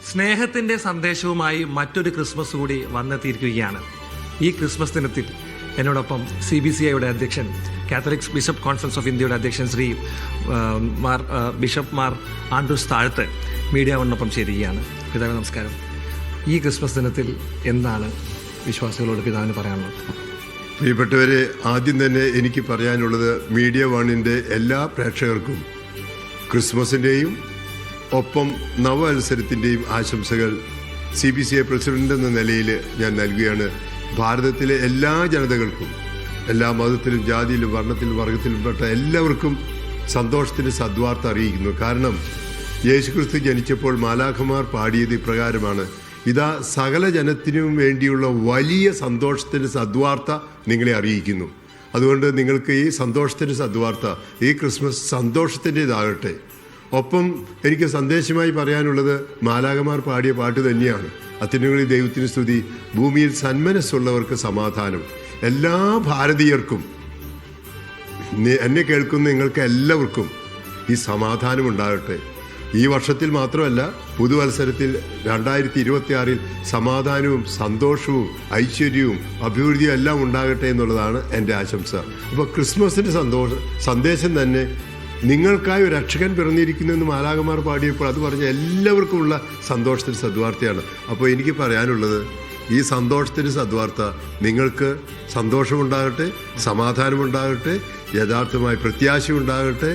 സ്നേഹത്തിൻ്റെ സന്ദേശവുമായി മറ്റൊരു ക്രിസ്മസ് കൂടി വന്നെത്തിയിരിക്കുകയാണ്. ഈ ക്രിസ്മസ് ദിനത്തിൽ എന്നോടൊപ്പം CBCIയുടെ അധ്യക്ഷൻ, കാത്തലിക്സ് ബിഷപ്പ് കോൺഫറൻസ് ഓഫ് ഇന്ത്യയുടെ അധ്യക്ഷൻ ശ്രീ ബിഷപ്പ് മാർ ആൻഡ്രൂസ് താഴത്ത് മീഡിയ വണ്ണൊപ്പം ചേരുകയാണ്. പിതാവ് നമസ്കാരം. ഈ ക്രിസ്മസ് ദിനത്തിൽ എന്താണ് വിശ്വാസികളോട് പിതാവിന് പറയാനുള്ളത്? പ്രിയപ്പെട്ടവരെ, ആദ്യം തന്നെ എനിക്ക് പറയാനുള്ളത് മീഡിയ വണ്ണിൻ്റെ എല്ലാ പ്രേക്ഷകർക്കും ക്രിസ്മസിൻ്റെയും ഒപ്പം നവവത്സരത്തിൻ്റെയും ആശംസകൾ CBCI പ്രസിഡന്റ് എന്ന നിലയിൽ ഞാൻ നൽകുകയാണ്. ഭാരതത്തിലെ എല്ലാ ജനതകൾക്കും, എല്ലാ മതത്തിലും ജാതിയിലും വർണ്ണത്തിലും വർഗത്തിലും പെട്ട എല്ലാവർക്കും സന്തോഷത്തിൻ്റെ സദ്വാർത്ത അറിയിക്കുന്നു. കാരണം യേശുക്രിസ്തു ജനിച്ചപ്പോൾ മാലാഖമാർ പാടിയത് ഇപ്രകാരമാണ്: ഇതാ സകല ജനത്തിനും വേണ്ടിയുള്ള വലിയ സന്തോഷത്തിൻ്റെ സദ്വാർത്ത നിങ്ങളെ അറിയിക്കുന്നു. അതുകൊണ്ട് നിങ്ങൾക്ക് ഈ സന്തോഷത്തിൻ്റെ സദ്വാർത്ത, ഈ ക്രിസ്മസ് സന്തോഷത്തിൻ്റെതാകട്ടെ. ഒപ്പം എനിക്ക് സന്ദേശമായി പറയാനുള്ളത് മാലാഖമാർ പാടിയ പാട്ട് തന്നെയാണ്. അത്യുന്നതങ്ങളിൽ ദൈവത്തിന് സ്തുതി, ഭൂമിയിൽ സന്മനസ്സുള്ളവർക്ക് സമാധാനം. എല്ലാ ഭാരതീയർക്കും, എന്നെ കേൾക്കുന്ന നിങ്ങൾക്ക് എല്ലാവർക്കും ഈ സമാധാനം ഉണ്ടാകട്ടെ. ഈ വർഷത്തിൽ മാത്രമല്ല, പുതുവത്സരത്തിൽ 2026 സമാധാനവും സന്തോഷവും ഐശ്വര്യവും അഭിവൃദ്ധിയും എല്ലാം ഉണ്ടാകട്ടെ എന്നുള്ളതാണ് എൻ്റെ ആശംസ. അപ്പോൾ ക്രിസ്മസിൻ്റെ സന്ദേശം തന്നെ നിങ്ങൾക്കായി ഒരു രക്ഷകൻ പിറന്നിരിക്കുന്നെന്ന് മാലാഖമാർ പാടിയപ്പോൾ അത് പറഞ്ഞ എല്ലാവർക്കുമുള്ള സന്തോഷത്തിൻ്റെ സദ്വാർത്തയാണ്. അപ്പോൾ എനിക്ക് പറയാനുള്ളത്, ഈ സന്തോഷത്തിൻ്റെ സദ്വാർത്ത നിങ്ങൾക്ക് സന്തോഷമുണ്ടാകട്ടെ, സമാധാനമുണ്ടാകട്ടെ, യഥാർത്ഥമായ പ്രത്യാശ ഉണ്ടാകട്ടെ,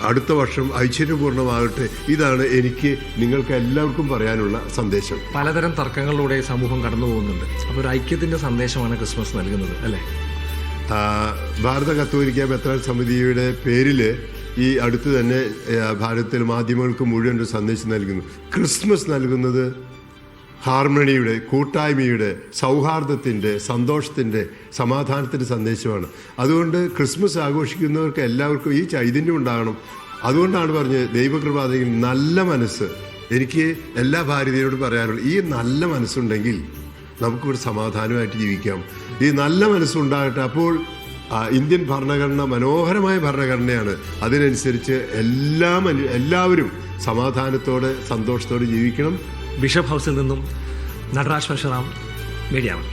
അടുത്ത വർഷം ഐശ്വര്യപൂർണ്ണമാകട്ടെ. ഇതാണ് എനിക്ക് നിങ്ങൾക്ക് എല്ലാവർക്കും പറയാനുള്ള സന്ദേശം. പലതരം തർക്കങ്ങളിലൂടെ സമൂഹം കടന്നു പോകുന്നുണ്ട്. അപ്പോൾ ഒരു ഐക്യത്തിൻ്റെ സന്ദേശമാണ് ക്രിസ്മസ് നൽകുന്നത്, അല്ലേ? ഭാരത കത്തോലിക്ക മെത്രാൻ സമിതിയുടെ പേരിൽ ഈ അടുത്ത് തന്നെ ഭാരതത്തിൽ മാധ്യമങ്ങൾക്ക് മുഴുവൻ ഒരു സന്ദേശം നൽകുന്നു. ക്രിസ്മസ് നൽകുന്നത് ഹാർമണിയുടെ, കൂട്ടായ്മയുടെ, സൗഹാർദ്ദത്തിൻ്റെ, സന്തോഷത്തിൻ്റെ, സമാധാനത്തിൻ്റെ സന്ദേശമാണ്. അതുകൊണ്ട് ക്രിസ്മസ് ആഘോഷിക്കുന്നവർക്ക് എല്ലാവർക്കും ഈ ചൈതന്യം ഉണ്ടാകണം. അതുകൊണ്ടാണ് പറഞ്ഞത് ദൈവകൃപാതെങ്കിൽ നല്ല മനസ്സ്. എനിക്ക് എല്ലാ ഭാരതീയരോടും പറയാനുള്ളത്, ഈ നല്ല മനസ്സുണ്ടെങ്കിൽ നമുക്കിവിടെ സമാധാനമായിട്ട് ജീവിക്കാം. ഈ നല്ല മനസ്സുണ്ടാകട്ടെ. അപ്പോൾ ഇന്ത്യൻ ഭരണഘടന മനോഹരമായ ഭരണഘടനയാണ്. അതിനനുസരിച്ച് എല്ലാവരും സമാധാനത്തോടെ സന്തോഷത്തോടെ ജീവിക്കണം. ബിഷപ്പ് ഹൗസിൽ നിന്നും നടരാജ് പരശുറാം, മീഡിയ വൺ.